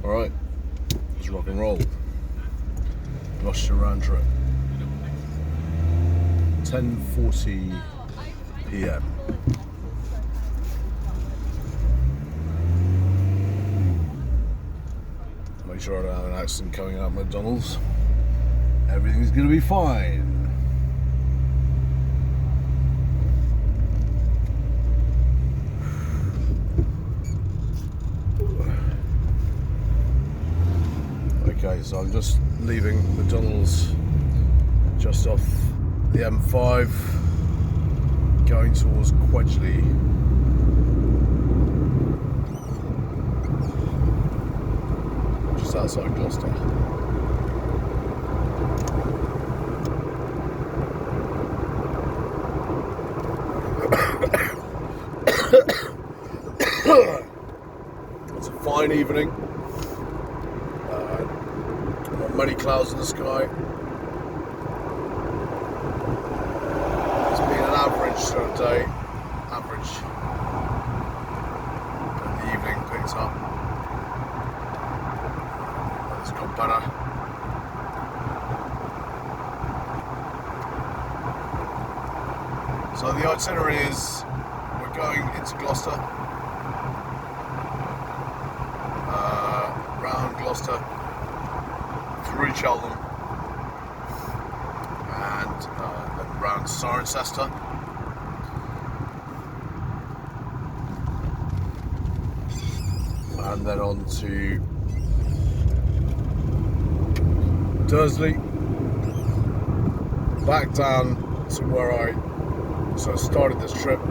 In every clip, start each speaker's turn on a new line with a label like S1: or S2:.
S1: Alright, let's rock and roll. Gloucestershire round trip. 10:40 PM. Make sure I don't have an accident coming out of McDonald's. Everything's gonna be fine. Okay, so I'm just leaving McDonald's just off the M5, going towards Quedgley. Just outside Gloucester. It's a fine evening. Not many clouds in the sky. It's been an average sort of day. Average. And the evening picks up. It's got better. So the itinerary is we're going into Gloucester, round Gloucester, through Cheltenham, and then round Cirencester. And then on to Dursley, back down to where I started this trip. On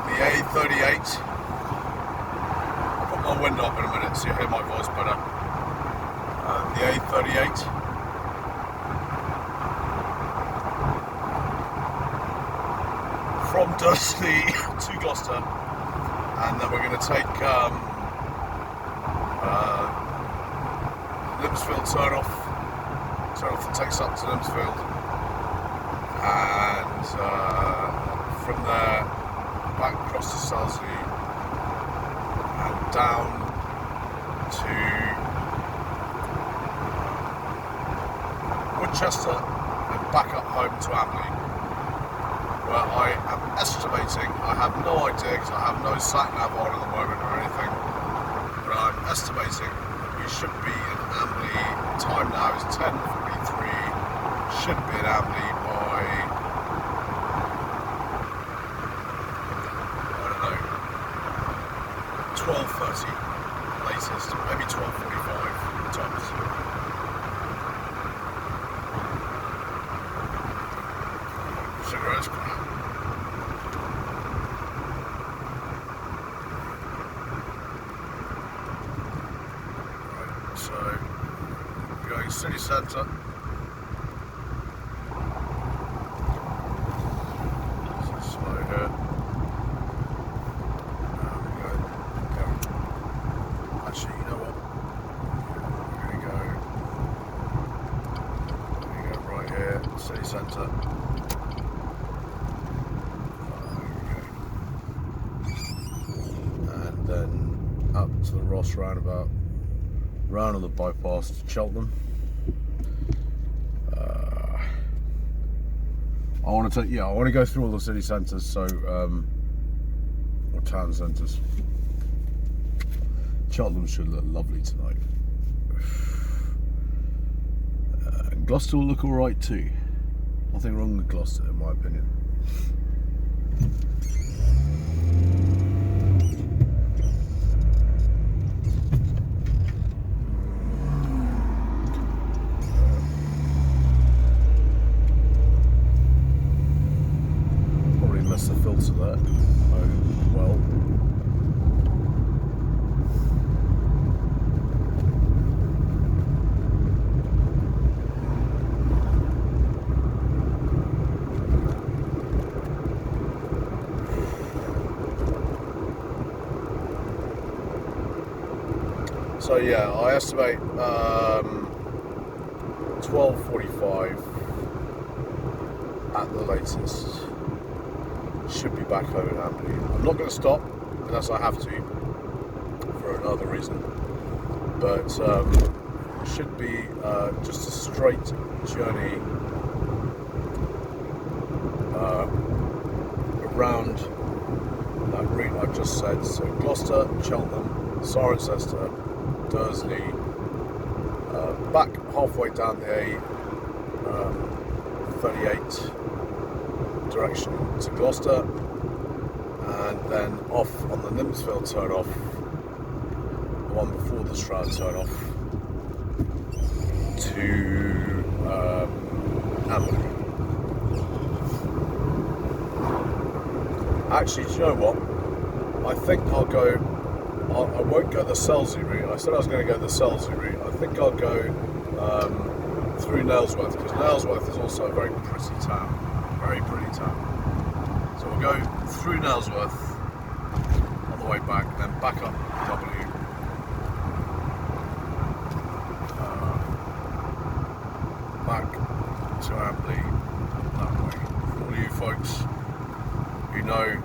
S1: the A38. I'll put my window up in a minute so you hear my voice better. The A38. From Dursley to Gloucester, and then we're going to take Limpsfield turn off that takes up to Limpsfield, and from there back across to Selsley and down to Winchester and back up home to Amberley, where I am estimating, I have no idea because I have no sat nav on at the moment or anything, but I'm estimating that we should be in Amberley, time now is 10:43, should be in Amberley by, I don't know, 12:30 latest, maybe 12:45 tops. Cigarettes. So, going city centre. So slow here. Go. Actually, you know what? We're going to go right here, city centre. And then up to the Ross roundabout. Round on the bypass to Cheltenham. I want to go through all the city centres, or town centres. Cheltenham should look lovely tonight. Gloucester will look alright too. Nothing wrong with Gloucester in my opinion. The filter there. Oh well. So yeah, I estimate 12:45 at the latest. Should be back home in Amberley. I'm not going to stop unless I have to for another reason, but it should be just a straight journey around that route I've just said. So Gloucester, Cheltenham, Cirencester, Dursley, back halfway down the A38 direction to Gloucester, and then off on the Limpsfield turn off, the one before the Stroud turn off, to Amberley. Actually, do you know what? I think I won't go the Selsey route. I said I was going to go the Selsey route. I think I'll go through Nailsworth, because Nailsworth is also a very pretty town. Very pretty town. So we'll go through Nailsworth on the way back, then back up W. Back to Amberley that way. For all you folks who know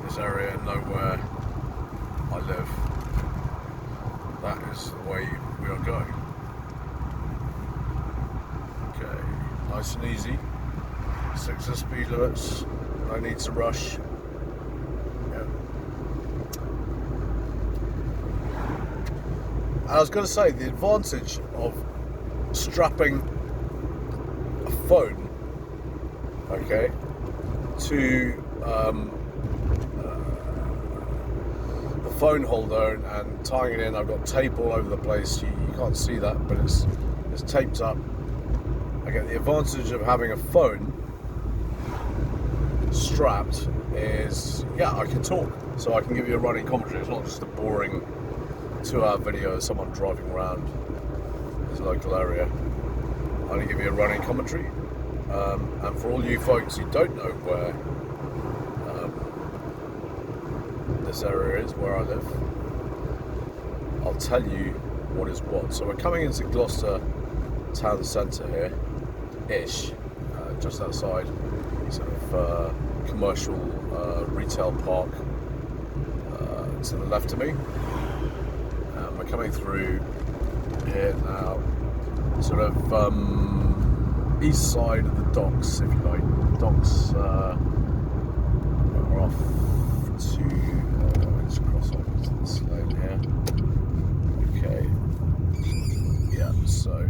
S1: this area and know where I live, that is the way we are going. Okay, nice and easy. 6 the speed limits, no need to rush. Yeah. And I was going to say, the advantage of strapping a phone, okay, to the phone holder and tying it in. I've got tape all over the place. You can't see that, but it's taped up. I get the advantage of having a phone strapped is, yeah, I can talk, so I can give you a running commentary. It's not just a boring 2-hour video of someone driving around this local area. I can give you a running commentary, and for all you folks who don't know where this area is, where I live, I'll tell you what is what. So we're coming into Gloucester town centre here, ish, just outside sort of commercial retail park to the left of me. We're coming through here now, sort of east side of the docks, if you like. Docks are off to let's cross over to this lane here. Okay, yeah. So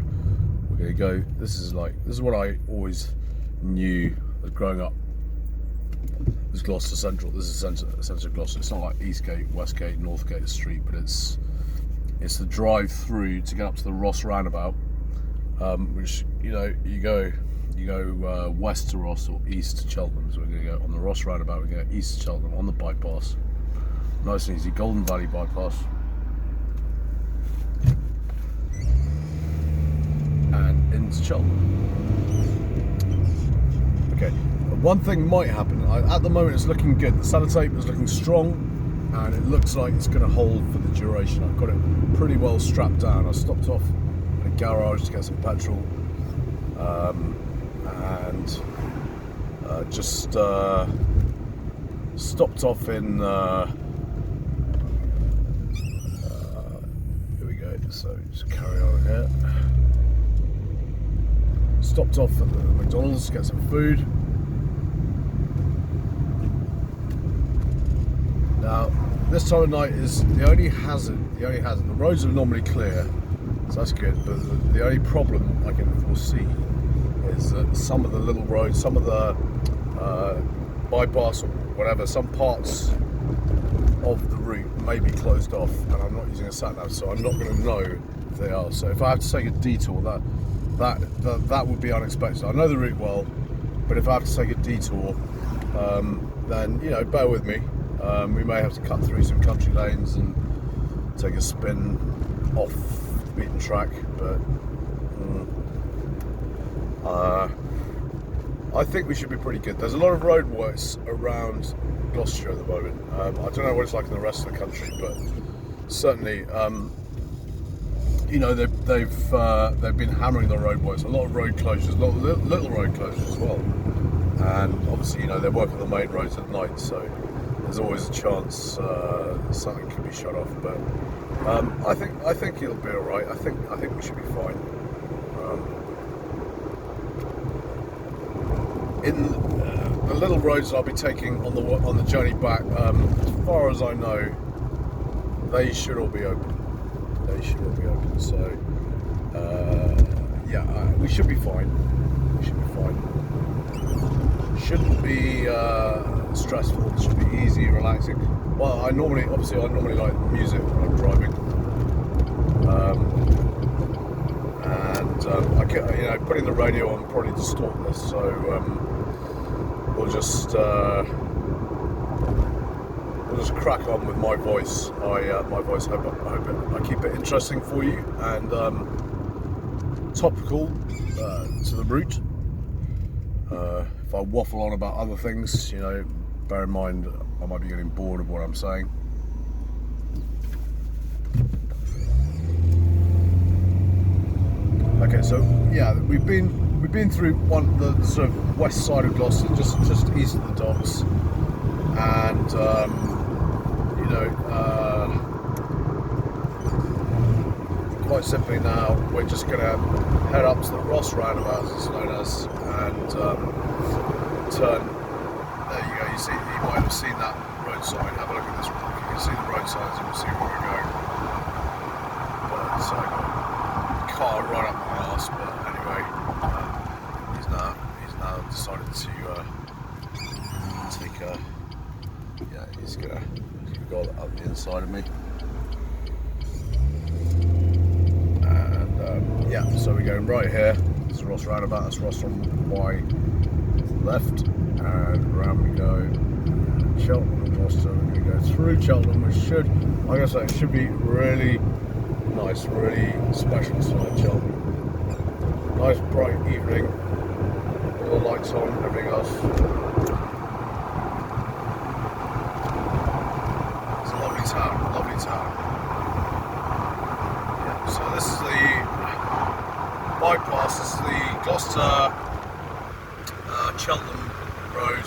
S1: we're gonna go. This is what I always knew growing up. This is Gloucester Central. This is centre of Gloucester. It's not like Eastgate, Westgate, Northgate Street, but it's the drive through to get up to the Ross roundabout, which you go west to Ross or east to Cheltenham. So we're going to go on the Ross roundabout. We're going to go east to Cheltenham on the bypass. Nice and easy, Golden Valley bypass, and into Cheltenham. Okay, one thing might happen. At the moment it's looking good. The sellotape is looking strong, and it looks like it's going to hold for the duration. I've got it pretty well strapped down. I stopped off at a garage to get some petrol, and just stopped off in here we go. So just carry on here. Stopped off at the McDonald's to get some food. Now, this time of night is the only hazard. The roads are normally clear, so that's good. But the only problem I can foresee is that some of the little roads, some of the bypass or whatever, some parts of the route may be closed off, and I'm not using a sat nav, so I'm not going to know if they are. So if I have to take a detour, that would be unexpected. I know the route well, but if I have to take a detour, then bear with me. We may have to cut through some country lanes and take a spin off the beaten track, but I think we should be pretty good. There's a lot of roadworks around Gloucestershire at the moment. I don't know what it's like in the rest of the country, but certainly you know, they've been hammering the roadworks. A lot of road closures, a lot of little road closures as well. And obviously, you know, they work on the main roads at night, so there's always a chance something could be shut off. But I think it'll be all right. I think we should be fine. In the little roads I'll be taking on the journey back, as far as I know, they should all be open. So we should be fine. Shouldn't be stressful. Should be easy, relaxing. Well, I normally like music when I'm driving, and I can, you know, putting the radio on probably distort this. So we'll just crack on with my voice. My voice. I hope I keep it interesting for you and topical to the route. If I waffle on about other things, you know, bear in mind I might be getting bored of what I'm saying. Okay, so yeah, we've been through the sort of west side of Gloucester, just east of the docks, and you know, quite simply now we're just going to head up to the Ross roundabout, as it's known as, and turn. There you go. You might have seen that road sign. Have a look at this. You can see the road signs and we'll see where we're going. But so I got a car right up my arse. But anyway, he's now decided to take a. Yeah, he's gonna go up the inside of me. And yeah, so we're going right here. This is Ross roundabout. That's Ross on my left, and around we go. Cheltenham and Gloucester. We're going to go through Cheltenham, which should, like I say, it should be really nice, really special tonight. Cheltenham. Nice bright evening. All the lights on, everything else. It's a lovely town. Yeah, so this is the bypass. This is the Gloucester Cheltenham Road.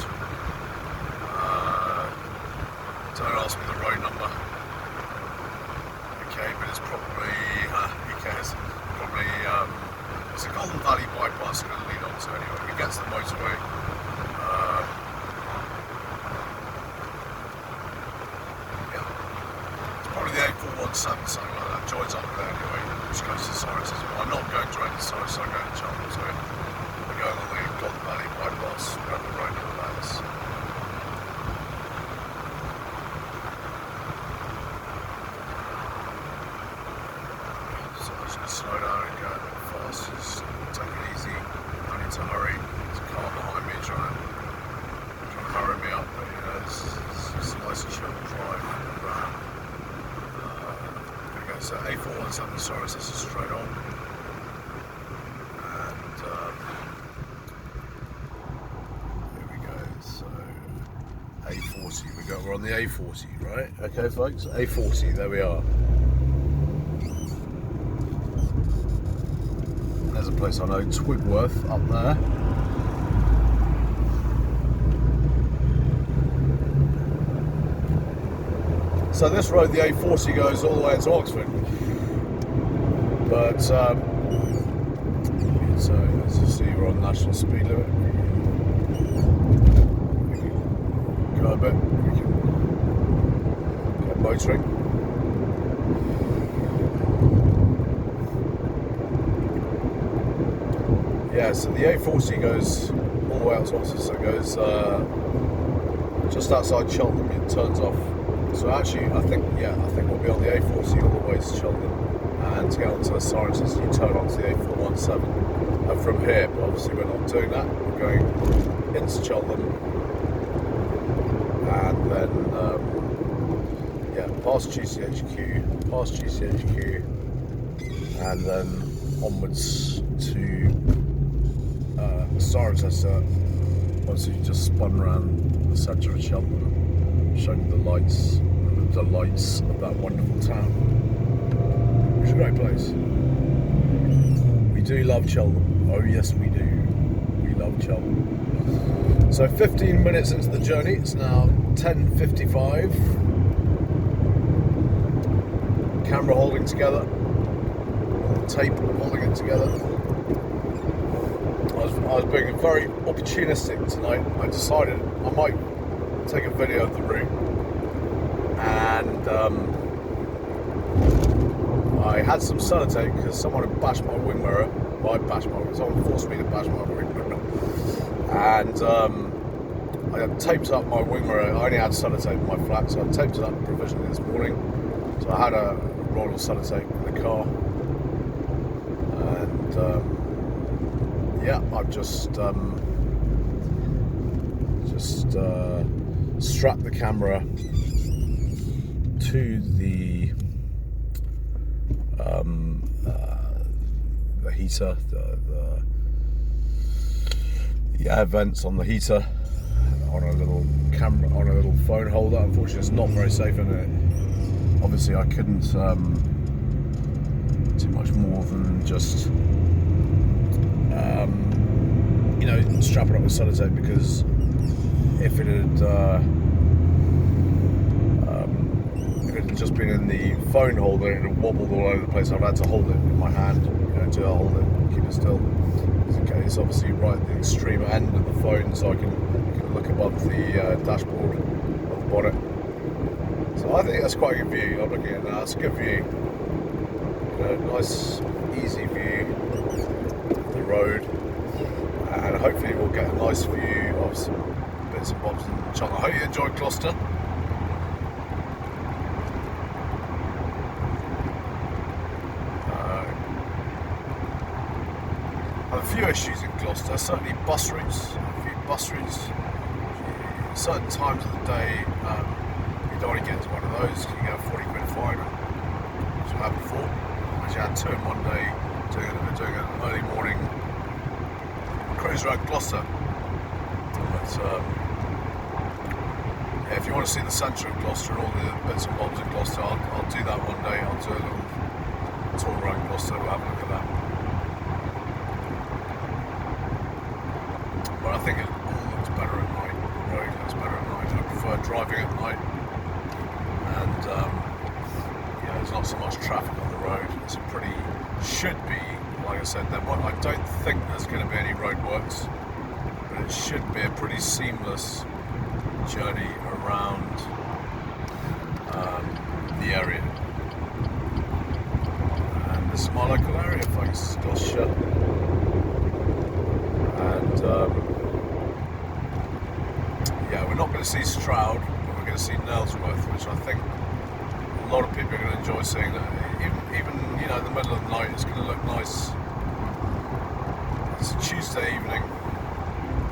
S1: Don't ask me the road number. Okay, but it's probably, who cares? Probably, it's a Golden Valley bypass going to lead on to anyway. We get to the motorway. Yeah. It's probably the 8417, something like that. Joins up there anyway, which goes to Cirencester. I'm not going direct to Cirencester, I'm going to Cheltenham, so we're going on the Golden Valley bypass, whatever the road number that is. So I'm just going to slow down and go a bit fast, just take it easy, I need to hurry. There's a car behind me trying to hurry me up, but you know, it's a nice chill drive around. Okay, so A417, sorry, so this is straight on. A40, we're on the A40, right? Okay, folks, A40, there we are. There's a place I know, Twigworth, up there. So this road, the A40, goes all the way to Oxford. But, so as you see, we're on national speed limit. Go a bit, we can get motoring. Yeah, so the A40 goes all the way out to Oxford, so it goes just outside Cheltenham, it turns off. So actually, I think we'll be on the A40 all the way to Cheltenham, and to get onto the Cirencester, you turn onto the A417 from here, but obviously we're not doing that, we're going into Cheltenham. And then, past GCHQ, and then onwards to Cirencester. Once you've just spun around the centre of Cheltenham, showing you the lights and the delights of that wonderful town, which is a great place. do love Cheltenham. Oh yes, we do. We love Cheltenham. So 15 minutes into the journey. It's now 10:55. Camera holding together. Tape holding it together. I was being very opportunistic tonight. I decided I might take a video of the route, and I had some sellotape because someone had bashed my wing mirror. Well, someone forced me to bash my wing mirror, and I had taped up my wing mirror. I only had sellotape in my flat, so I taped it up provisionally this morning. So I had a roll of sellotape in the car, and yeah, I've just strapped the camera to the heater, the air vents on the heater, on a little camera, on a little phone holder. Unfortunately, it's not very safe, and obviously I couldn't do much more than just strap it up with sellotape, because if it had just been in the phone holder, it had wobbled all over the place. I've had to hold it in my hand, to hold it, keep it still. Okay, it's obviously right at the extreme end of the phone, so I can look above the dashboard of the bonnet. So I think that's quite a good view. I'm looking at it now. It's a good view. Nice, easy view of the road, and hopefully we'll get a nice view of some bits and bobs in Cheltenham. I hope you enjoyed Gloucester. I have a few issues in Gloucester, certainly bus routes. A few bus routes, certain times of the day, you don't want to get into one of those, you get a 40 quid fine, which I've had before. I had two in one day, doing an early morning cruise around Gloucester. But yeah, if you want to see the centre of Gloucester, all the bits and bobs in Gloucester, I'll do that one day. I'll do a little tour around Gloucester. We'll have a look at that. But I think it all looks better at night. The road looks better at night. I prefer driving at night, and there's not so much traffic on the road. It's should be, like I said, I don't think there's going to be any roadworks, but it should be a pretty seamless journey around the area. And this is my local area, folks, Gloucestershire. And yeah, we're not going to see Stroud, but we're going to see Nailsworth, which I think a lot of people are going to enjoy seeing. Even in the middle of the night, it's going to look nice. It's a Tuesday evening,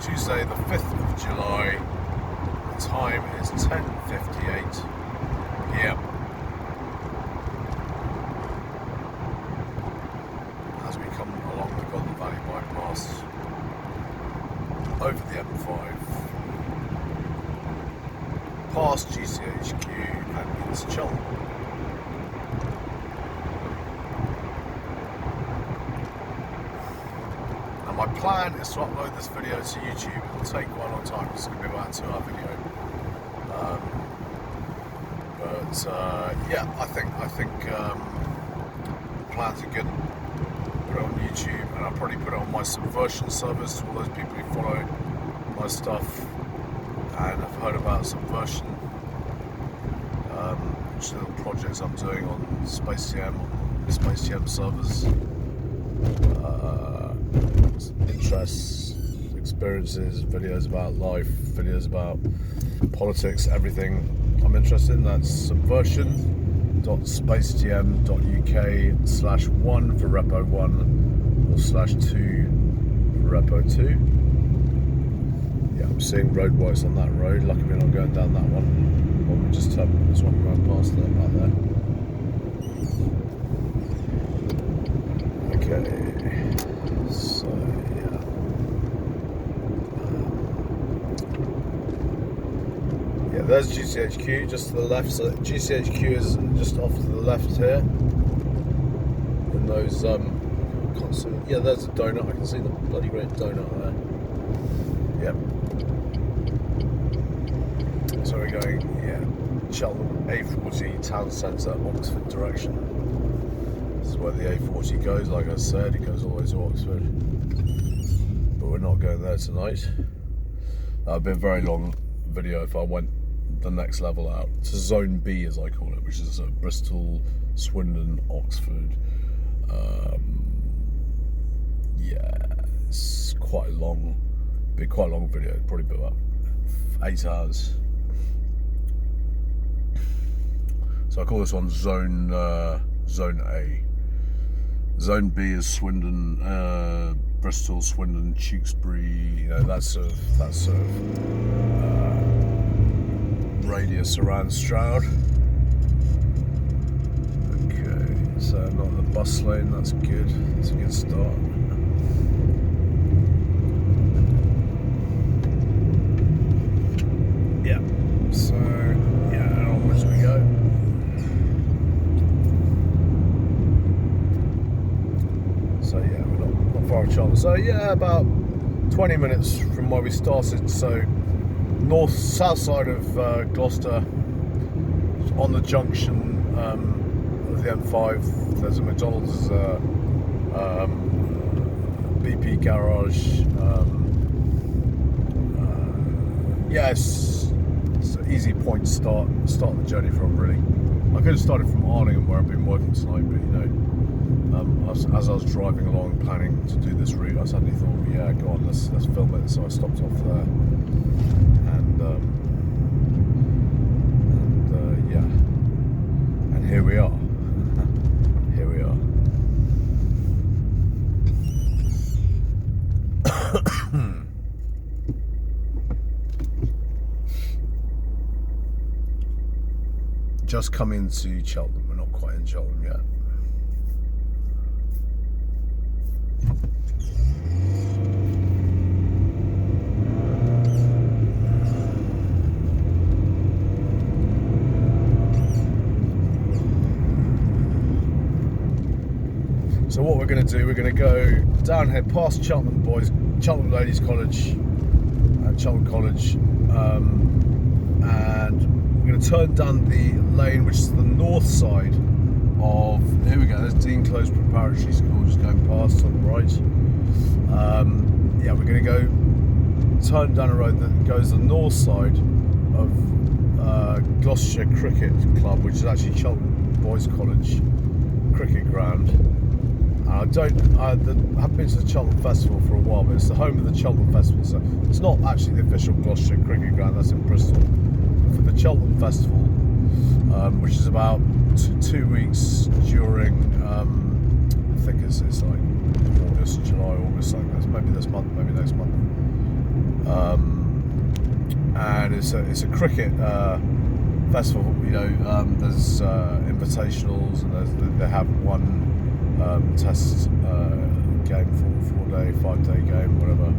S1: Tuesday the 5th of July. The time is 10:58 p.m. As we come along the Golden Valley bypass over the M5, past GCHQ and into Cheltenham. My plan is to upload this video to YouTube. It'll take quite a long time. It's going to be about a 2-hour video. Yeah, I think plans are good. Put it on YouTube, and I'll probably put it on my Subversion service to all those people who follow my stuff and have heard about Subversion, which are little projects I'm doing on SpaceTM, on SpaceTM servers. Interests, experiences, videos about life, videos about politics, everything I'm interested in. That's subversion.spacetm.uk/1 for repo 1 or /2 for repo 2. Yeah, I'm seeing roadworks on that road. Luckily I'm not going down that one. Well, we just have this one going past there, about there. Okay. So yeah, there's GCHQ just to the left. So GCHQ is just off to the left here, in those Can't see it. Yeah, there's a donut. I can see the bloody red donut there. Yep. So we're going, Cheltenham A40 town centre, Oxford direction. This is where the A40 goes. Like I said, it goes all the way to Oxford. But we're not going there tonight. That would be a very long video if I went the next level out to Zone B, as I call it, which is Bristol, Swindon, Oxford. It's quite a long, video. Probably be about 8 hours. So I call this one Zone A. Zone B is Swindon, Bristol, Swindon, Tewkesbury. That sort of radius around Stroud. Okay, so not in the bus lane. That's good. That's a good start. Yeah. So onwards we go. So we're not far off Cheltenham. So about 20 minutes from where we started. So south side of Gloucester, on the junction of the M5. There's a McDonald's, BP garage. It's an easy point to start the journey from, really. I could have started from Arlingham, where I've been working tonight, but as I was driving along planning to do this route, I suddenly thought, go on, let's film it. So I stopped off there, and here we are. Here we are. Just come into Cheltenham. We're not quite in Cheltenham yet. So what we're going to do, we're going to go down here past Cheltenham Ladies College and Cheltenham College, and we're going to turn down the lane which is the north side of, here we go, there's Dean Close Preparatory School just going past on the right. We're going to go turn down a road that goes the north side of Gloucestershire Cricket Club, which is actually Cheltenham Boys College cricket ground. I haven't been to the Cheltenham Festival for a while, but it's the home of the Cheltenham Festival, so it's not actually the official Gloucestershire Cricket Ground, that's in Bristol. But for the Cheltenham Festival, which is about 2 weeks during, I think it's like July, August, maybe this month, maybe next month. And it's a cricket festival. There's invitationals, and they have one test game, 4-day, 5-day game, whatever.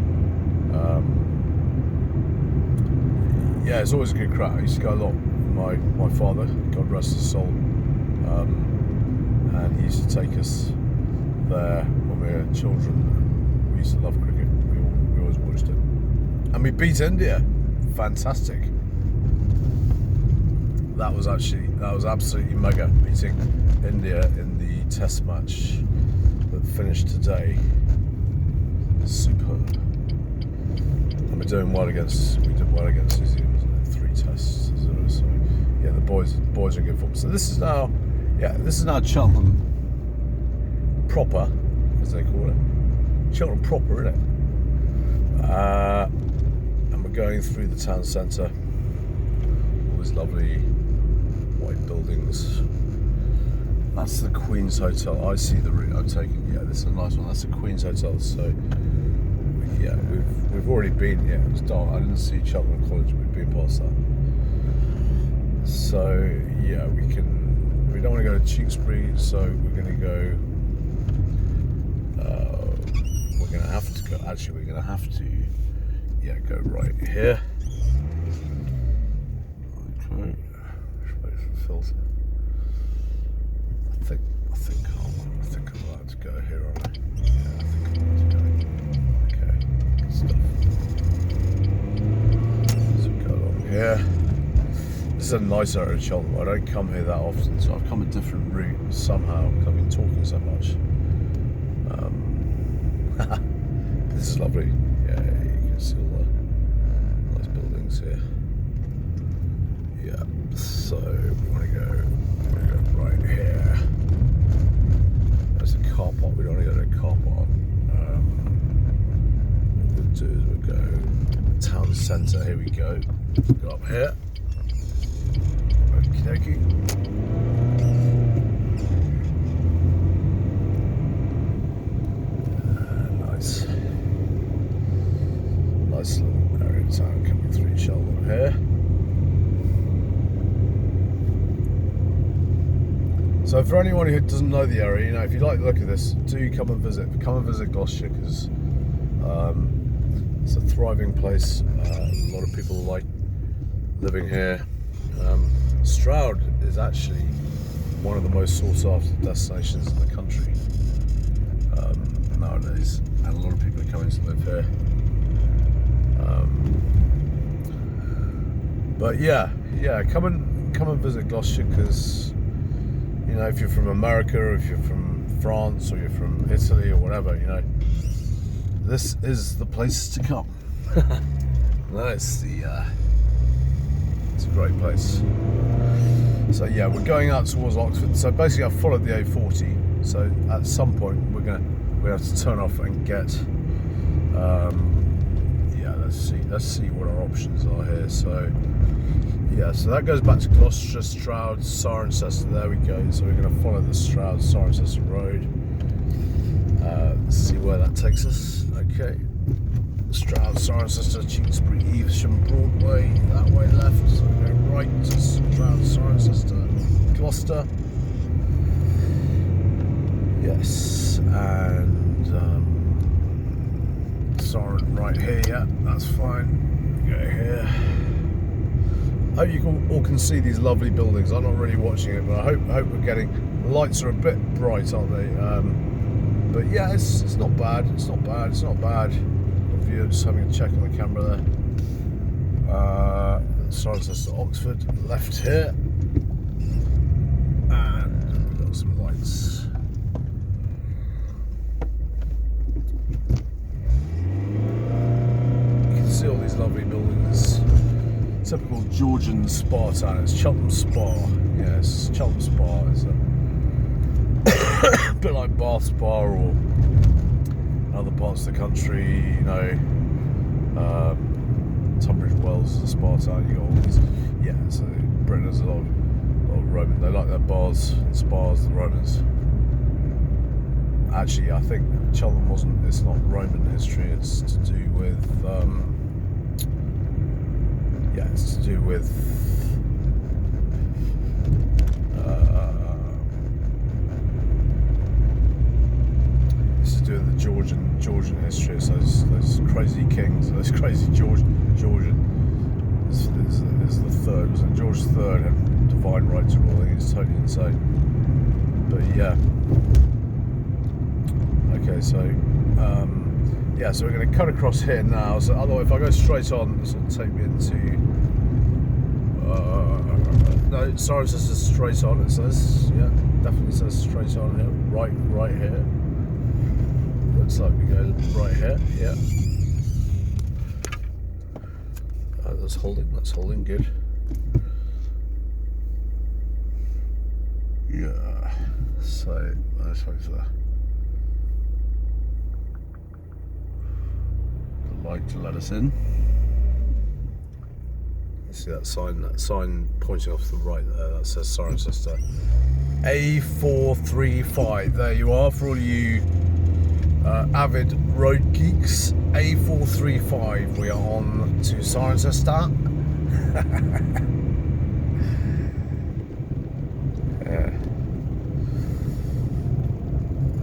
S1: It's always a good crack. I used to go a lot with my father, God rest his soul, and he used to take us there when we were children. We used to love cricket. We always watched it, and we beat India. Fantastic. That was absolutely mega, beating India in the test match that finished today. Superb. And we did well against New Zealand, wasn't it? 3 tests. So the boys are in good form. So this is now Cheltenham proper, as they call it. Cheltenham proper, isn't it? And we're going through the town centre. All these lovely white buildings. That's the Queen's Hotel. I see the route I'm taking. This is a nice one. That's the Queen's Hotel. So we've already been. It was dark. I didn't see Cheltenham College. We've been past that. So we don't want to go to Tewkesbury. So we're going to go. We're going to have to go. Actually, we're going to have to. Go right here. Okay. Filter. I think I'm right. allowed to go here, aren't I? Yeah, I think I'm allowed to go. Okay, good stuff. So we go along here. This is a nice area of Cheltenham. I don't come here that often, so I've come a different route somehow because I've been talking so much. This is lovely. Yeah, you can see all the nice buildings here. Yeah, so we want to go right here. There's a car park. We don't want to go to a car park. What we'll do is we'll go town centre. Here we go. Go up here. Okie dokie. Nice. Nice little area of town coming through Cheltenham here. So for anyone who doesn't know the area, you know, if you like the look of this, do come and visit. Come and visit Gloucestershire because it's a thriving place. A lot of people like living here. Stroud is actually one of the most sought after destinations in the country nowadays, and a lot of people are coming to live here. But yeah, come and visit Gloucestershire because, you know, if you're from America or if you're from France or you're from Italy or whatever, you know, this is the place to come. No, it's a great place. So yeah, we're going out towards Oxford. So basically, I've followed the A40. So at some point, we have to turn off and get. Yeah, let's see what our options are here. So yeah, so that goes back to Gloucestershire, Stroud, Cirencester. There we go. So we're going to follow the Stroud Cirencester road. Let's see where that takes us. Okay. Stroud, Cirencester, Tewkesbury, Evesham, Broadway, that way left, so we go right to Stroud, Cirencester, Gloucester. Yes, and Ciren right here, yeah, that's fine. Go here. I hope you all can see these lovely buildings. I'm not really watching it, but I hope we're getting, the lights are a bit bright, aren't they? But yeah, it's not bad, it's not bad. Just having a check on the camera there. Cirencester, Oxford, left here, and we've got some lights. You can see all these lovely buildings. Typical Georgian spa town. It's Cheltenham Spa. Yes, Cheltenham Spa. It's a bit like Bath Spa or other parts of the country, you know, Tunbridge Wells is a spa town. You got all these, yeah. So Britain has a lot of Roman. They like their bars and spas, the Romans. Actually, I think Cheltenham wasn't. It's not Roman history. It's to do with, yeah, it's to do with. It's to do with the Georgian history. So those crazy kings, those crazy Georgian is the third. Was it George III had divine right to rule? I think it's totally insane. But yeah. Okay, so yeah, so we're going to cut across here now. So otherwise, if I go straight on, this will take me into. No, sorry, this is straight on. It says, yeah, definitely says straight on here. Right here. Looks like we go right here, yeah. That's holding, good. Yeah, so let's hope the light to let us in. See that sign pointing off to the right there, that says Cirencester. A435, there you are, for all you avid road geeks. A435, we are on to Cirencester. Yeah.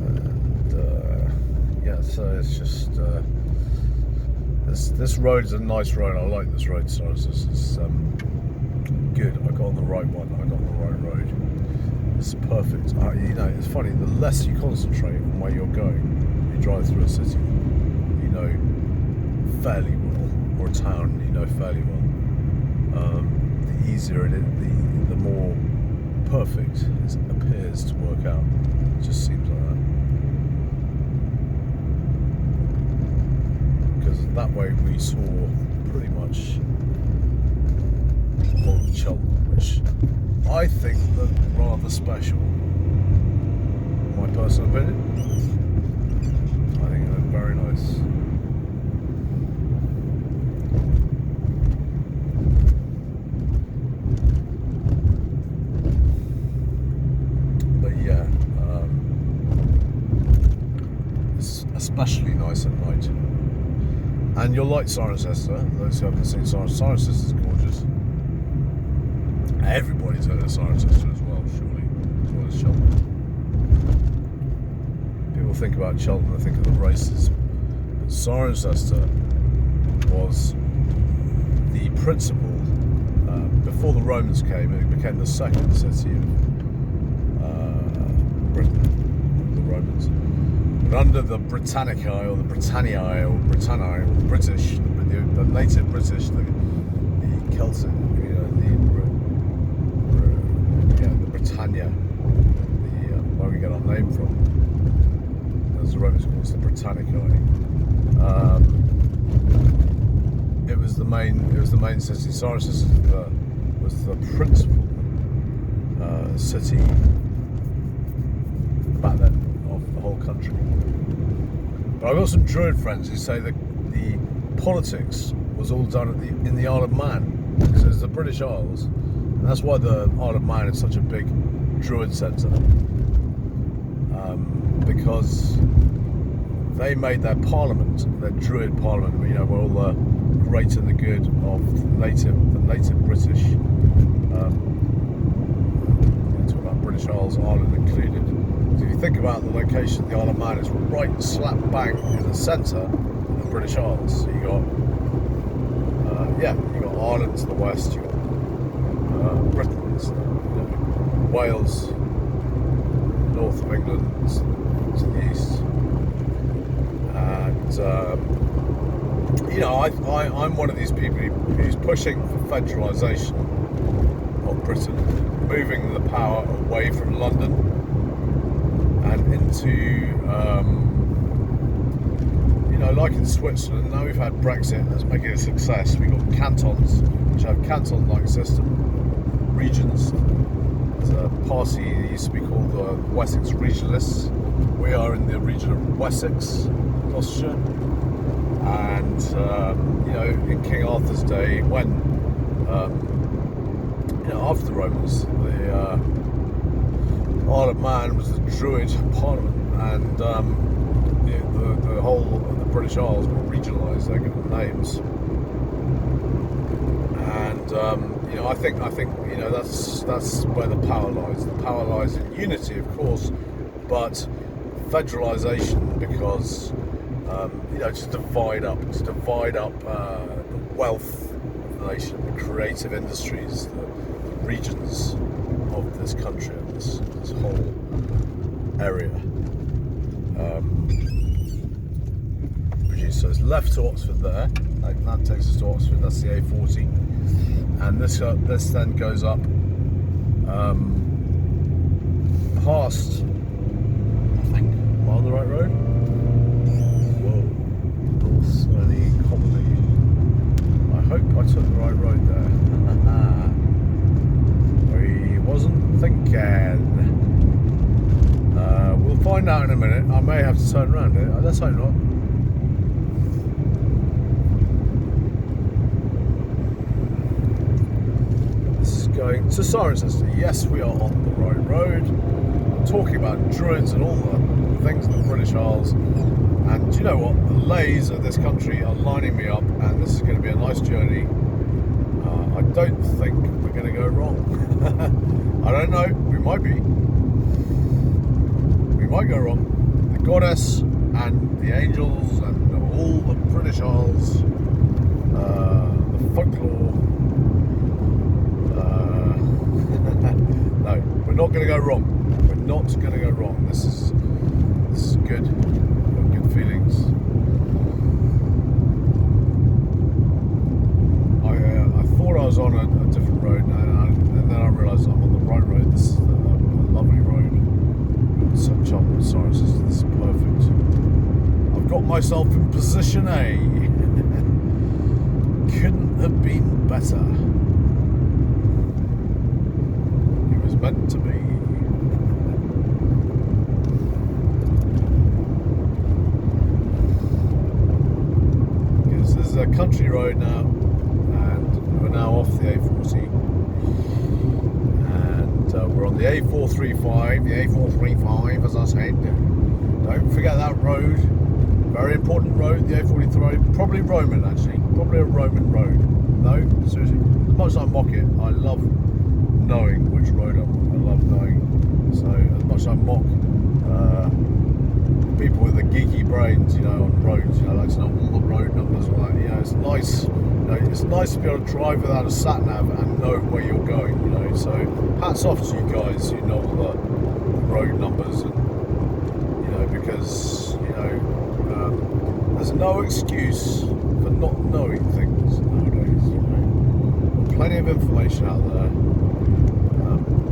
S1: And yeah, so it's just this road is a nice road. I like this road, so it's good. I got on the right one. I got on the right road. It's perfect. You know, it's funny, the less you concentrate on where you're going, you drive through a city, you know fairly well, or a town, you know fairly well. The easier it is, the more perfect it appears to work out. It just seems like that. Because that way we saw pretty much all of Cheltenham, which I think looked rather special. My personal opinion. I think it looked very nice. But yeah, it's especially nice at night. And you'll like Cirencester. Those who haven't seen Cirencester is gorgeous. Everybody's heard of Cirencester as well, surely, as well as Cheltenham. People think about Cheltenham, they think of the races. But Cirencester was the principal, before the Romans came, it became the second city of Britain, the Romans. But under the Britannicae, or the Britanniae, or Britanniae, or the British, the native British, the Celtic, you know, the Britannia, where we get our name from, as the Romans called us, the Britannicae. It was the main city. Cirencester was the principal city back then of the whole country. But I've got some Druid friends who say that the politics was all done in the Isle of Man, because it's the British Isles, and that's why the Isle of Man is such a big Druid centre, because they made their parliament, their Druid parliament, you know, where all the great and the good of the native British, talk about British Isles, Ireland included. So if you think about the location, the Isle of Man is right slap bang in the centre of the British Isles. So you got, you got Ireland to the west, you got Britain, Wales, north of England to the east, and you know, I'm one of these people who's pushing for federalisation of Britain, moving the power away from London and into, you know, like in Switzerland. Now we've had Brexit, that's making it a success. We've got cantons, which have canton-like system, regions. There's a party that used to be called the Wessex Regionalists. We are in the region of Wessex, Gloucestershire. And, you know, in King Arthur's day, when, you know, after the Romans, the Isle of Man was the Druid parliament, and the whole of the British Isles were regionalised, they're given names. And, you know, I think, you know, that's where the power lies. The power lies in unity, of course, but federalisation, because you know, to divide up the wealth of the nation, the creative industries, the regions of this country, of this whole area. So it's left to Oxford there, like that takes us to Oxford, that's the A40, and this then goes up past, I think, am I on the right road? I hope I took the right road there. I wasn't thinking. We'll find out in a minute. I may have to turn around here. Let's hope not. This is going to Cirencester. Yes, we are on the right road. I'm talking about Druids and all the things in the British Isles. And do you know what? The lays of this country are lining me up, and this is going to be a nice journey. I don't think we're going to go wrong. I don't know. We might be. We might go wrong. The goddess and the angels and all the British Isles, the folklore. No, we're not going to go wrong. not going to go wrong. This is good. I've got good feelings. I thought I was on a different road now, and then I realised I'm on the right road. This is a lovely road. Some Cheltenham Science. This is perfect. I've got myself in position A. Couldn't have been better. It was meant to be. Yes, this is a country road now, and we're now off the A40. And we're on the A435, as I said. Don't forget that road. Very important road, the A43. Probably Roman, actually. Probably a Roman road. No, seriously. As much as I mock it, I love knowing which road I'm on. I love knowing. So, as much as I mock people with the geeky brains, on roads, like to know all the road numbers and all that. It's nice. It's nice to be able to drive without a sat nav and know where you're going. So, hats off to you guys who know all the road numbers, and because there's no excuse for not knowing things nowadays. Plenty of information out there.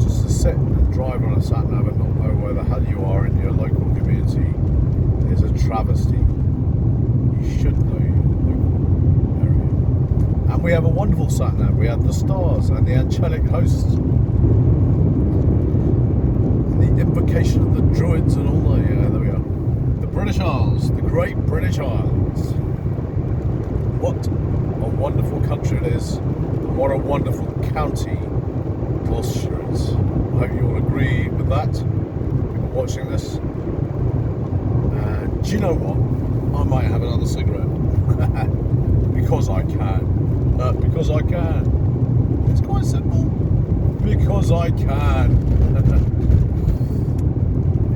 S1: Just to sit and drive on a sat nav and not know where the hell you are in your local community is a travesty. You should know your local area. And we have a wonderful sat nav. We have the stars and the angelic hosts, and the invocation of the druids and all that. Yeah, there we are. The British Isles, the great British Isles. What a wonderful country it is, and what a wonderful county Gloucestershire is. I hope you all agree with that. People watching this. Do you know what? I might have another cigarette. Because I can. Because I can. It's quite simple. Because I can.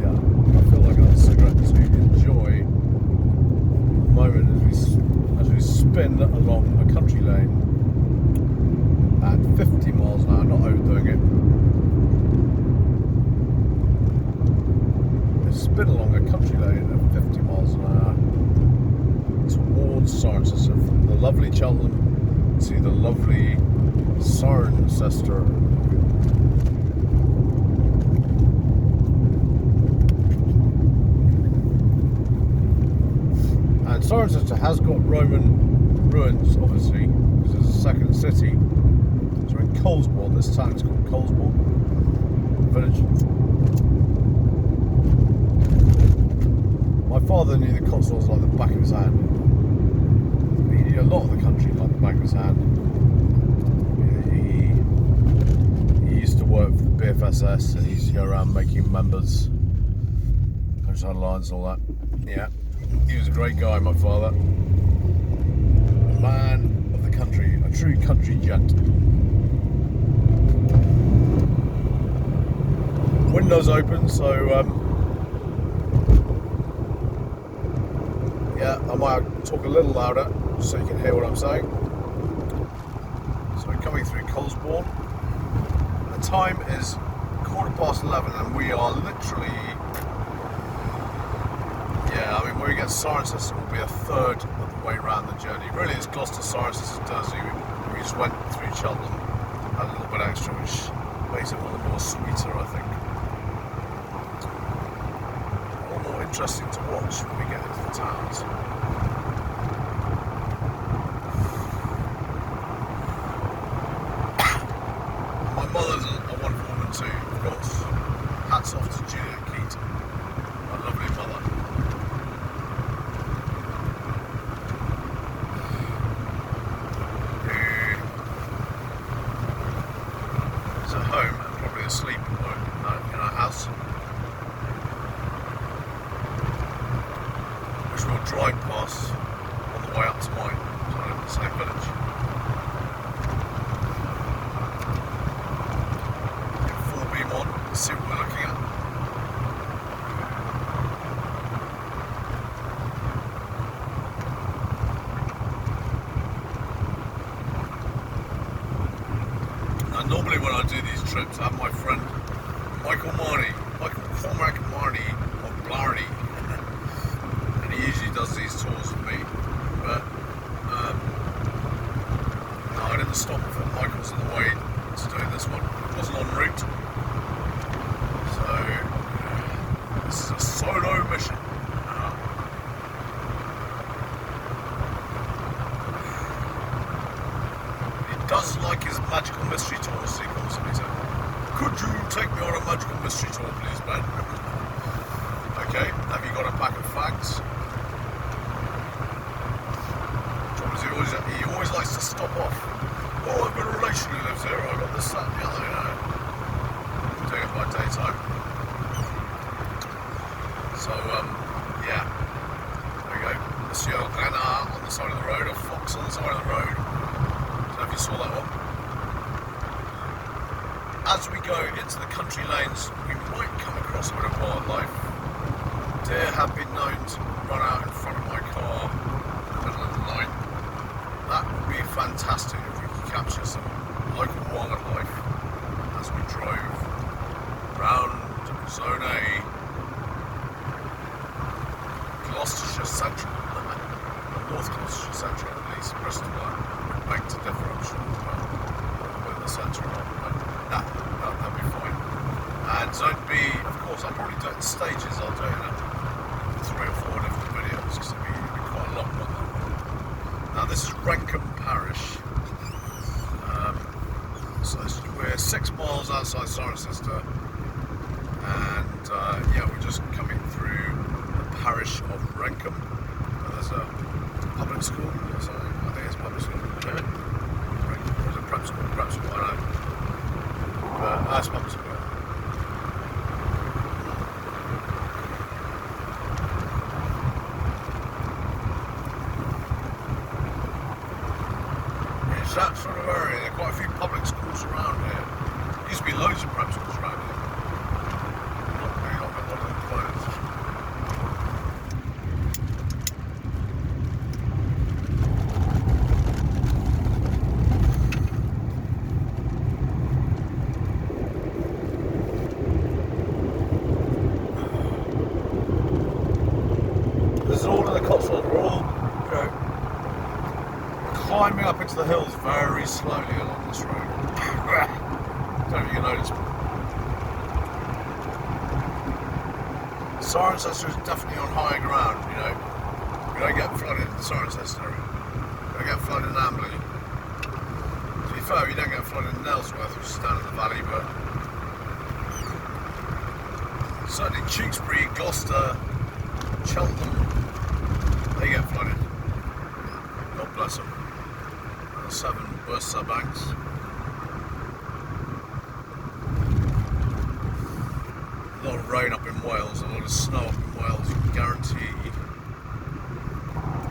S1: Yeah, I feel like another cigarette to enjoy the moment as we spin along a country lane at 50 miles an hour, not overdoing it. Spin along a country lane at 50 miles an hour towards Cirencester, from the lovely Cheltenham to the lovely Cirencester. And Cirencester has got Roman ruins, obviously, because it's a second city. So in Colesbourne, this town is called Colesbourne Village. My father knew the Cotswolds like the back of his hand. He knew a lot of the country like the back of his hand. He used to work for the BFSS, and he used to go around making members, countryside lines and all that. Yeah, he was a great guy, my father. A man of the country, a true country gent. Windows open, so yeah, I might talk a little louder so you can hear what I'm saying. So we're coming through Colesbourne. The time is 11:15 and we are literally, when we get to Cirencester, we'll be a third of the way around the journey. Really, it's Gloucester, Cirencester, Dursley. We just went through Cheltenham a little bit extra, which makes it all the more sweeter, I think. Interesting to watch when we get into the towns. My mother's a wonderful woman too, of course. Hats off to Julia Keaton, my lovely mother. Who is at home and probably asleep in our house. We'll drive past on the way up to mine, so in the same village. Get full beam on, let's see what we're looking at. Now normally when I do these trips I have my friend Michael Marnie Michael Cormac Marnie of Blarney, and he usually does these tours with me, but no, I didn't stop before Michael's on the way to doing this one. It wasn't en route, so this is a solo mission. He does like his magical mystery tours, he calls it. He said, "Could you take me on a magical mystery tour, please, Ben?" Okay, have you got a pack of fags? He always likes to stop off. Oh, I've got a relation who lives here, I've got this, that, and the other, you know. Doing it by daytime. So, yeah. There we go. Monsieur Renard on the side of the road, a fox on the side of the road. I don't know if you saw that one. As we go into the country lanes, we might come across a bit of wildlife. Deer have been known to run out in front of my car in the middle of the night. That would be fantastic if we could capture some local wildlife as we drove round Zone A, Gloucestershire Central, North Gloucestershire Central at least. Bristol would beg to differ, I'm sure, whether the centre or not, but that'd be fine. And Zone B, of course, I'll probably do it in stages. I'll do it in 3 or 4 different videos because it'll be quite a long one. Now this is Renkham Parish, so we're 6 miles outside Cirencester, and yeah, we're just coming through the parish of Renkham. There's a public school or something. I think it's public school. Or is it prep school? Prep school, I don't know. But that's public school. That sort of area. There are quite a few public schools around here. There used to be loads of prep schools around here. Not very long, but a lot of them closed. This is all in the Cotswolds. We're all, you know, climbing up into the hills very slowly along this road. Don't know if you can notice. Cirencester is definitely on higher ground, you know. We don't get flooded in Cirencester. We don't get flooded in Amberley. To be fair, we don't get flooded in Nailsworth, which is down in the valley, but certainly Tewkesbury, Gloucester, Cheltenham, they get flooded. God bless them. 7 bursts our banks. A lot of rain up in Wales, a lot of snow up in Wales, you can guarantee.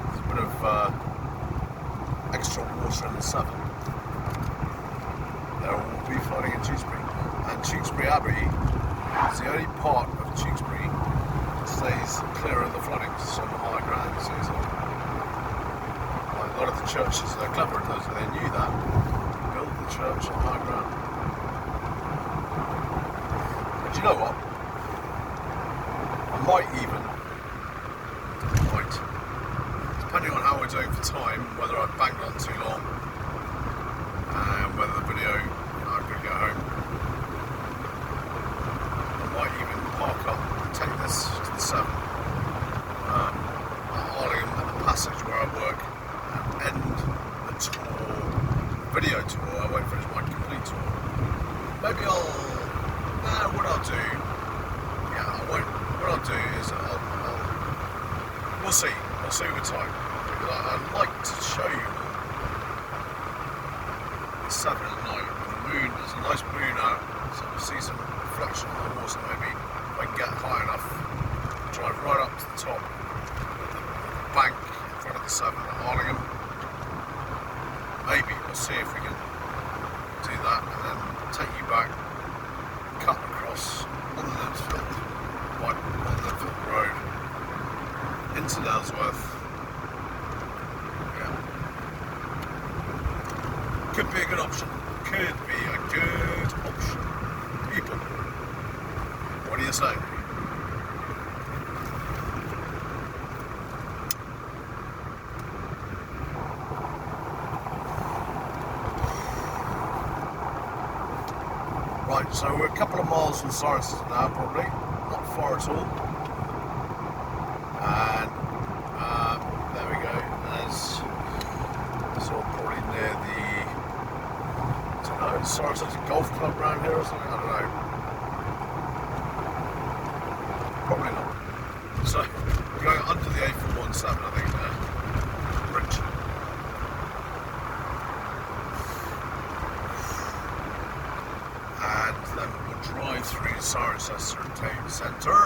S1: There's a bit of extra water in the Severn. There will be flooding in Tewkesbury. And Tewkesbury Abbey is the only part of Tewkesbury that stays clear of the flooding, because it's on the high ground, so it's on. A lot of the churches, they're clever in those, they knew that. Build the church on high ground. But you know what? I might, depending on how we're doing for time, whether I've banged on too long, and whether the video, I'm going to go home, I might even park up and take this to the Severn. Arlingham at the passage where I work. End the tour, video tour. I won't finish my complete tour. Maybe what I'll do, yeah, I won't, what I'll do is we'll see with time. I'd like to show you the Severn at night with the moon. There's a nice moon out, so we'll see some reflection on the water maybe. If I can get high enough, drive right up to the top of the bank in front of the Severn at Arlingham. Maybe we'll see if we can do that and then take you back, cut across on the Linsfield, right on the Linsfield Road into Nailsworth. Yeah. Could be a good option. Could be a good option. People, what do Whatever you say. Right, so we're a couple of miles from Cirencester now, probably. Not far at all. And there we go. It's all probably near the, I don't know, Cirencester Golf Club around here or something. I don't know. Probably not. So we're going under the A417, I think, there. Bridge. And then we'll drive through Cirencester Town Centre.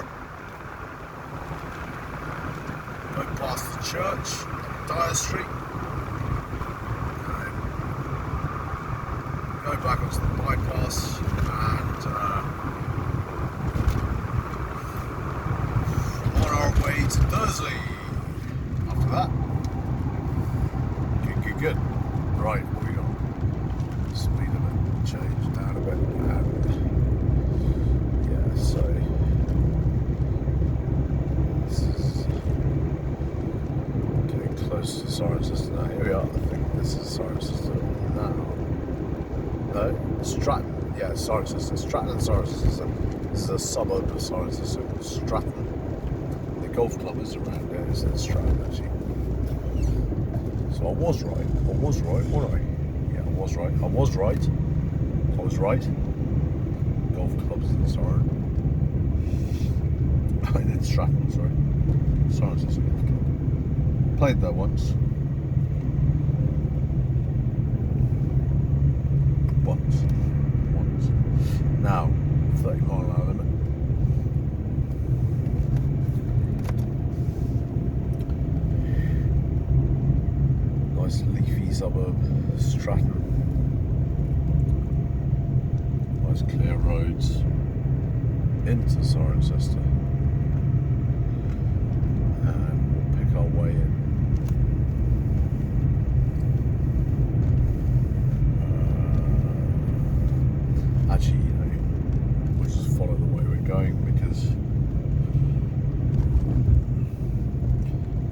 S1: Go past the church, Dyer Street. And go back onto the bypass and on our way to Dursley. After that. Good. Right, what we got? Speed limit changed down a bit. And yeah, so this is getting close to Cirencester now. Here we are. I think this is Cirencester now. No, Stratton. Yeah, Cirencester. Stratton and Cirencester. This is a suburb of Cirencester. Stratton. The golf club is around there. It's in Stratton, actually. So I was right, wasn't I? Yeah, I was right. I was right. Golf clubs in Cirencester. In Stratton, sorry. Cirencester Golf Club. Played there once. Now, 30 mile an hour limit. Nice leafy suburb, Stratton. Nice clear roads into Cirencester. And we'll pick our way in. Actually, we'll just follow the way we're going because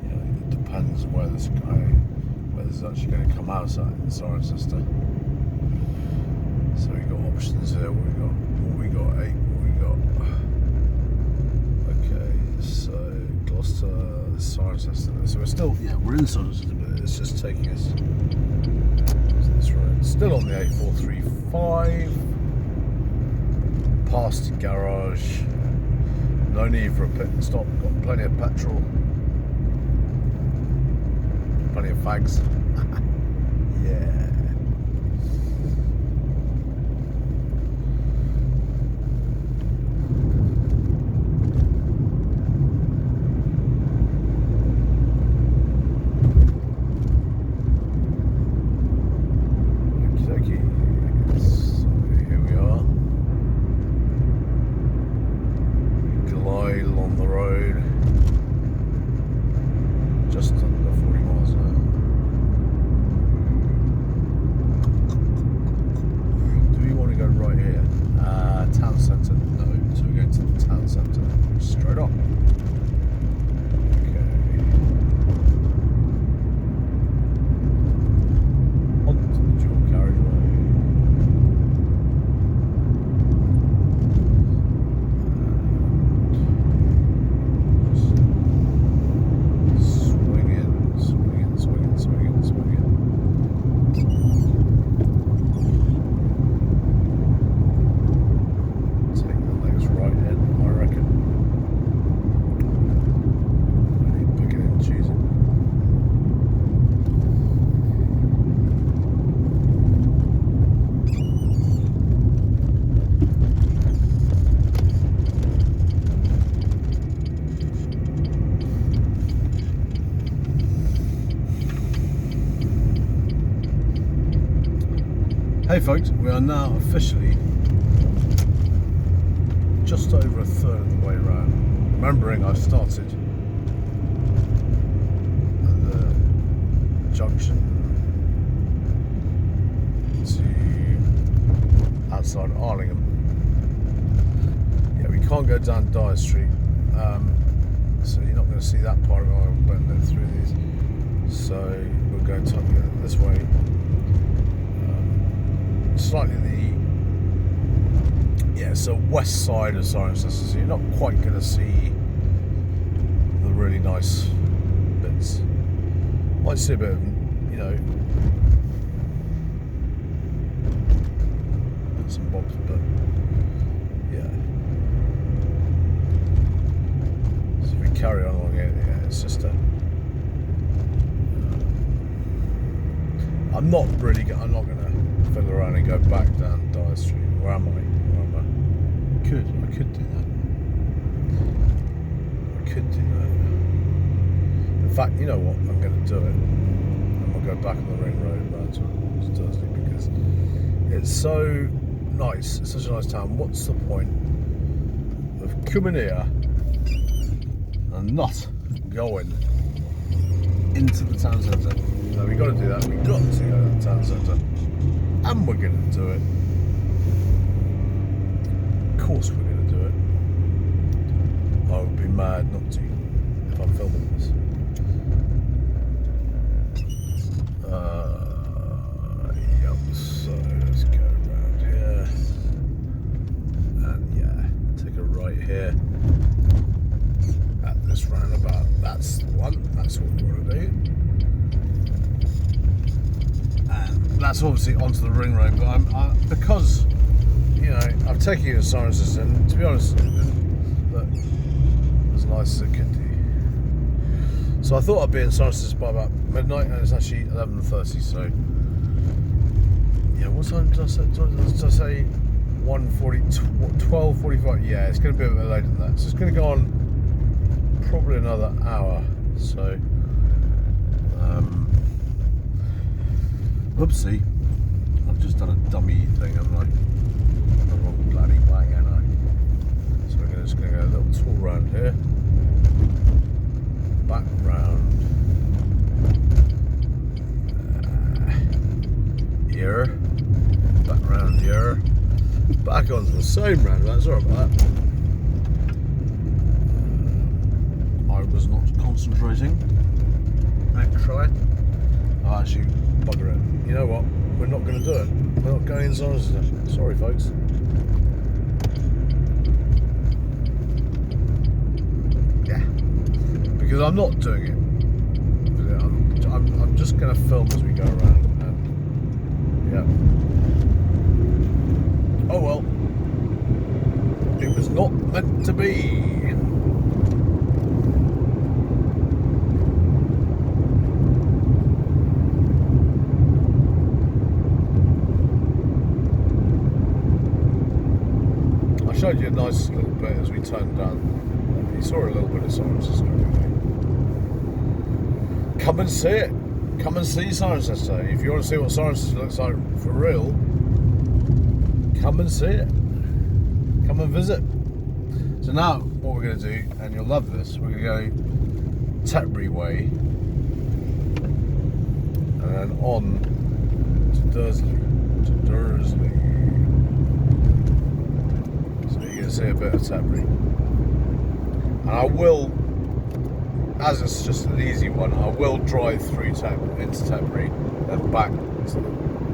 S1: it depends where this actually going to come out at in Cirencester. So we've got options here. What we got? Okay, so Gloucester, Cirencester. So we're still, we're in Cirencester, but it's just taking us to this road. Still on the A435. Past garage. No need for a pit stop. Got plenty of petrol. Plenty of fags. Yeah. Okay. So here we are. Glide along the road. Just under 40 miles an hour. Do we want to go right here? Town centre? No, so we're going to the town centre. Straight on. Okay. Onto the dual carriageway. Hey folks, we are now officially just over a third of the way around. Remembering I started at the junction to outside Arlingham. Yeah, we can't go down Dyer Street, so you're not going to see that part of it. I'll bend it through these. So we'll go this way, slightly so west side of Cirencester, so you're not quite going to see the really nice bits. Might see a bit of, bits and bobs, but yeah. So if we carry on along here, it's just I'm not going to fiddle around and go back down Dyer Street. Where am I? I could do that. In fact, you know what? I'm going to do it. And we'll go back on the ring road round to Dursley because it's so nice. It's such a nice town. What's the point of coming here and not going into the town centre? No, we've got to do that. We've got to go to the town centre. And we're going to do it. Of course we're going to do it. I would be mad not to if I'm filming this. Yep, so let's go around here. And take a right here. At this roundabout. That's the one. That's what we want to do. And that's obviously onto the ring road, but because I've taken you to Cirencester, and to be honest, it didn't look as nice as it could do. So I thought I'd be in Cirencester by about midnight, and it's actually 11:30. So what time did I say? Did I say 12:45? Yeah, it's going to be a bit later than that. So it's going to go on probably another hour. So whoopsie, I've just done a dummy thing. I'm like the wrong bloody way, ain't I? So we're just going to go a little tour around here, back round here, back round here, back onto the same roundabout. Sorry about that. I was not concentrating. Next try. Oh, actually, bugger it. You know what? We're not going to do it. We're not going in Cirencester. Sorry, folks. Yeah. Because I'm not doing it. I'm just going to film as we go around. And oh well. It was not meant to be. I showed you a nice little bit as we turned down. You saw a little bit of Cirencester. Come and see it. Come and see Cirencester. If you want to see what Cirencester looks like for real, come and see it. Come and visit. So now what we're going to do, and you'll love this, we're going to go Tetbury Way and then on to Dursley. So you're going to see a bit of Tetbury. And I will, as it's just an easy one, I will drive through into Tetbury and back to the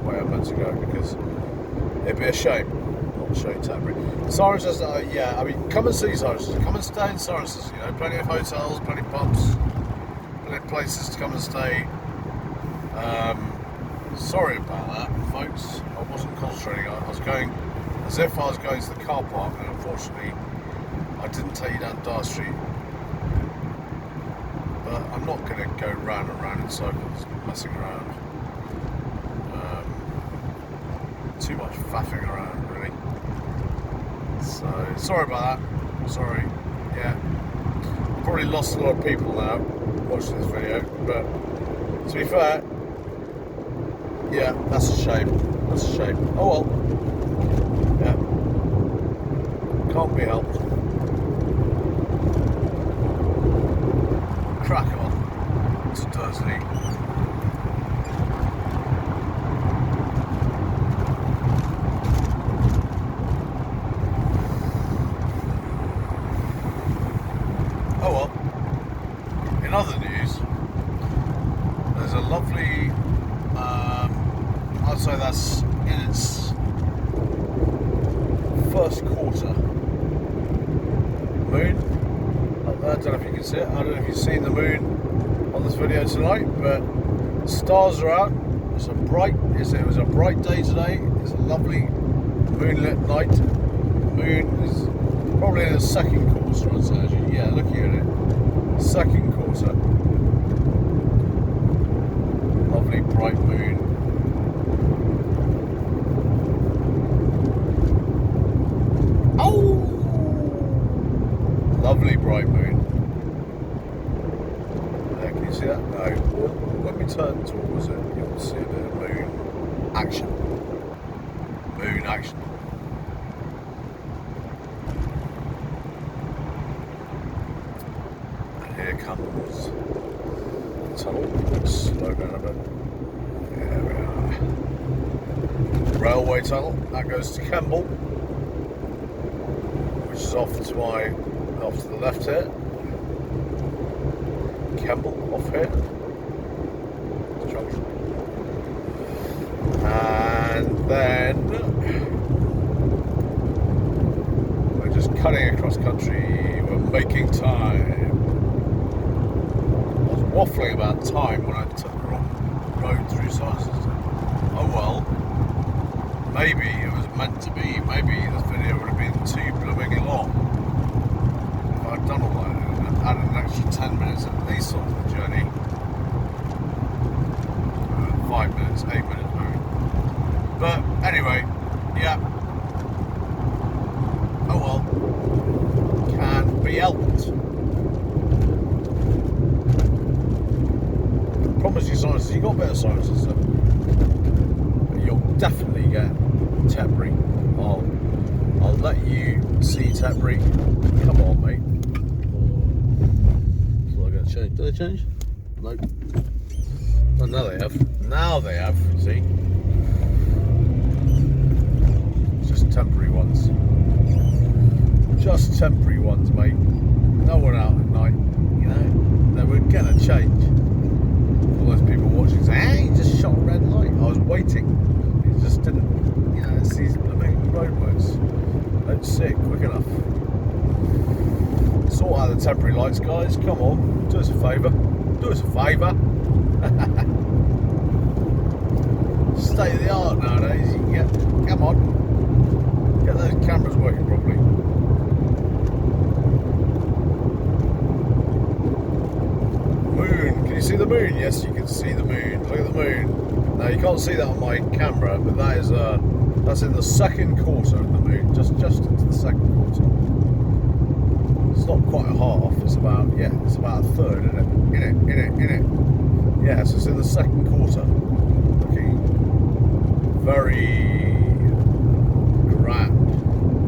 S1: way I'm meant to go, because it'd be a shame not to show you Tetbury. Cirencester, I mean, come and see Cirencester, come and stay in Cirencester, plenty of hotels, plenty of pubs, plenty of places to come and stay. Sorry about that, folks, I wasn't concentrating, I was going as if I was going to the car park, and unfortunately I didn't take you down Dyer Street. But I'm not going to go round and round in circles, messing around. Too much faffing around, really. So, sorry about that. Sorry. Yeah. Probably lost a lot of people now watching this video, but to be fair, yeah, that's a shame. That's a shame. Oh well. Yeah. Can't be helped. Crack on to Dursley. I'd say that's in its first quarter. Moon. I don't know if you can see it. I don't know if you've seen the moon on this video tonight, but stars are out. It was a bright day today. It's a lovely moonlit night. The moon is probably in the second quarter, I'd say. Actually. Yeah, looking at it, second quarter. Lovely bright moon. Oh! Lovely bright moon. Can you see that? No. When we turn towards it, you'll see a bit of moon action. Moon action. And here comes the tunnel. Let's slow down a bit. There we are. Railway tunnel. That goes to Kemble, which is off to the left here. Kemble off here. Junction. And then we're just cutting across country. We're making time. I was waffling about time when I took the wrong road through Cirencester. Oh well. Maybe it was meant to be. Maybe this video would have been too blooming long. If I'd done all that and added an extra 10 minutes at least onto the journey. 5 minutes, 8 minutes maybe. But anyway, yeah. Oh well. Can be helped. I promise you, Cirencester, you got a bit of Cirencester. You'll definitely get Tetbury. I'll let you see Tetbury. Come on, mate. So I'm going to change. Did I change? Nope. Oh, now they have. Now they have. See? Just temporary ones. Just temporary ones, mate. No one out at night. You know, they were going to change. All those people watching say, "Hey, you just shot a red light." I was waiting. It just didn't. You know, it's these blooming roadworks. Don't see it quick enough. Sort out the temporary lights, guys. Come on, do us a favour. Do us a favour. State of the art nowadays. You can get. Come on, get those cameras working properly. Moon. Can you see the moon? Yes, you can see the moon. Look at the moon. Now you can't see that on my camera, but that is that's in the second quarter of the moon, just into the second quarter. It's not quite a half. It's about it's about a third, isn't it? In it. Yeah, so it's in the second quarter. Looking very grand,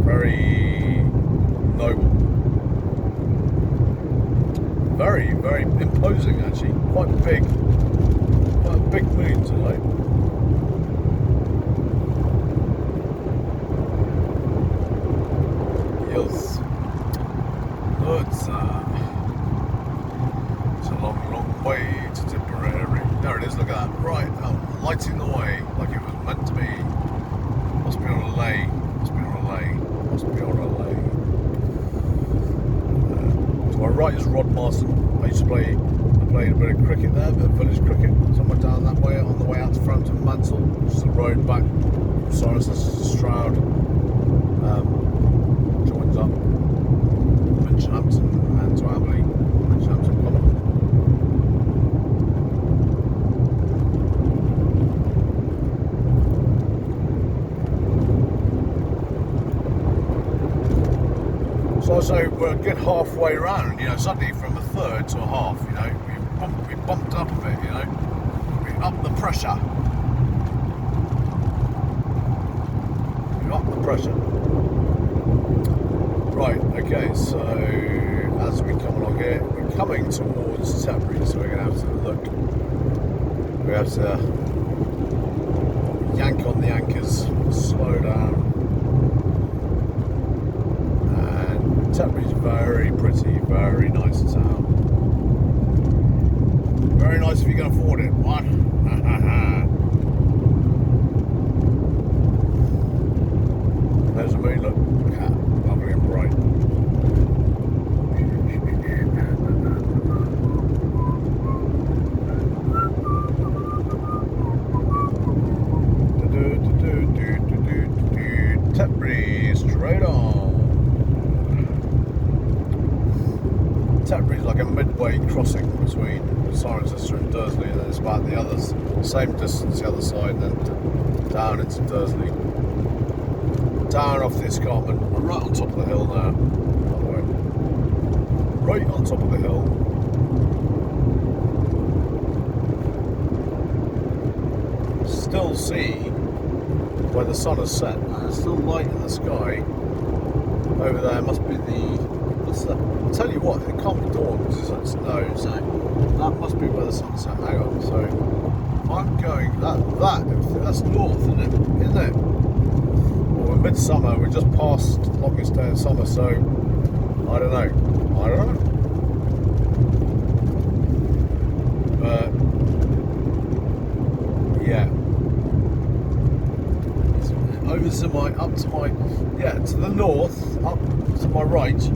S1: very noble, very, very imposing actually. Quite a big moon tonight. Yes. Good. It's a long way to Tipperary. There it is, look at that. Right, lighting the way like it was meant to be. Must be on a lay. Must be on a lay. Must be on a lay. To my right is Rod Marston. I used to play. I played a bit of cricket there, a bit of village cricket, somewhere down that way, on the way out to Frampton Mansell, which is the road back from Cirencester to Stroud. Joins up Minchampton and to Abley, Minchampton Common. So I'd say we're a good halfway around, you know, suddenly from a third to a half, you know, we bumped up a bit, you know, we upped the pressure. We upped the pressure. Right, okay, so as we come along here, we're coming towards Tetbury, so we're going to have to look, we have to yank on the anchors, slow down. Tetbury's very pretty, very nice town. Very nice if you can afford it. What? one-way crossing between Cirencester and Dursley, and then it's about the others, same distance the other side, and then down into Dursley. Down off the escarpment. We're right on top of the hill now, by the way. Right on top of the hill. Still see where the sun has set. There's still light in the sky. Over there must be the... What's that? I'll tell you what, it can't be dawn because it's no, so that must be where the sun's set. Hang on, so if I'm going that's north, isn't it? Isn't it? Well, we're midsummer, we're just past the longest day of summer, so I don't know. But yeah. Over to the north, up to my right,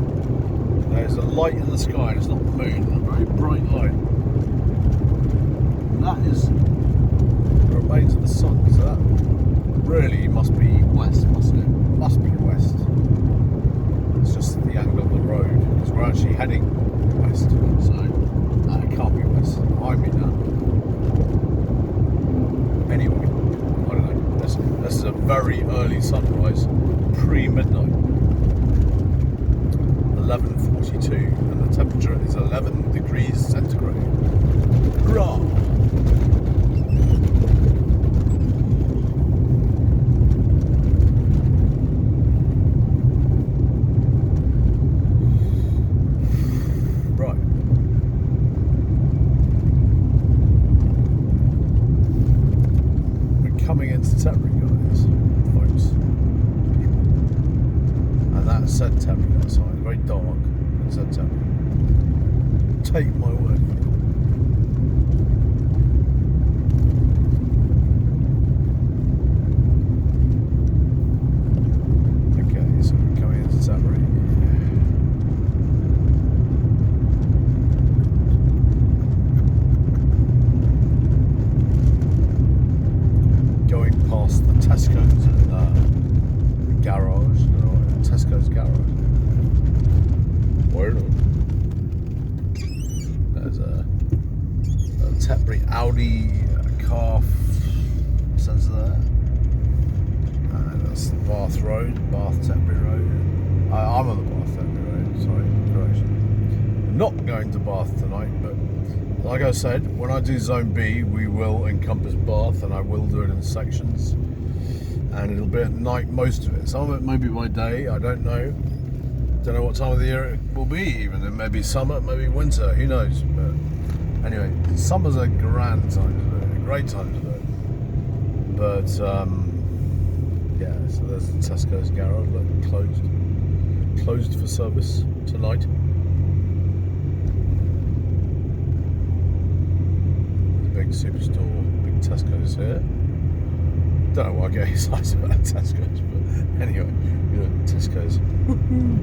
S1: there's a light in the sky, and it's not the moon, a very bright light. And that is the remains of the sun, so that really must be west, mustn't it? Must be west. It's just the angle of the road, because we're actually heading west, so it can't be west. I mean that. Anyway. This is a very early sunrise, pre-midnight, 11:42, and the temperature is 11 degrees centigrade. Hurrah! Right. We're coming into Tetbury, folks, and that said Tetbury outside, very dark, it said Tetbury. Take my word for it. Okay, so we're coming into Tetbury. Going past the Tesco's and the garage, Tesco's garage. Where there's a Tetbury Audi car sensor there, and that's the Bath Road, Bath Tetbury Road. I'm on the Bath Tetbury Road. Sorry, correction. I'm not going to Bath tonight, but like I said, when I do Zone B, we will encompass Bath, and I will do it in sections. And it'll be at night, most of it. Some of it may be by day, I don't know. Don't know what time of the year it will be, even. It may be summer, maybe winter, who knows. But anyway, summer's a grand time to do it, a great time to do it. But, yeah, so there's the Tesco's garage, look, closed for service tonight. The big superstore, big Tesco's here. Don't know why I get excited about Tesco's, but anyway, you know, Tesco's. Woohoo!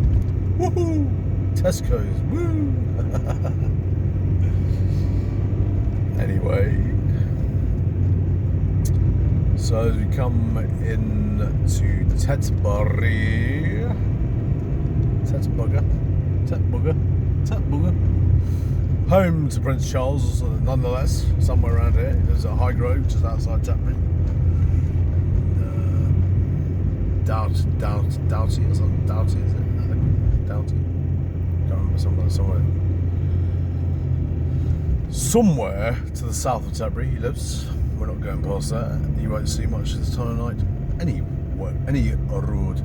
S1: Woohoo! Tesco's, woo! Anyway, so as we come in to Tetbury, home to Prince Charles, nonetheless, somewhere around here. There's a Highgrove just outside Tetbury. Doughty or something. Doughty, is it? I think Doughty. Can't remember, somewhere to the south of Tetbury he lives. We're not going past that. You won't see much this time of night. Any road.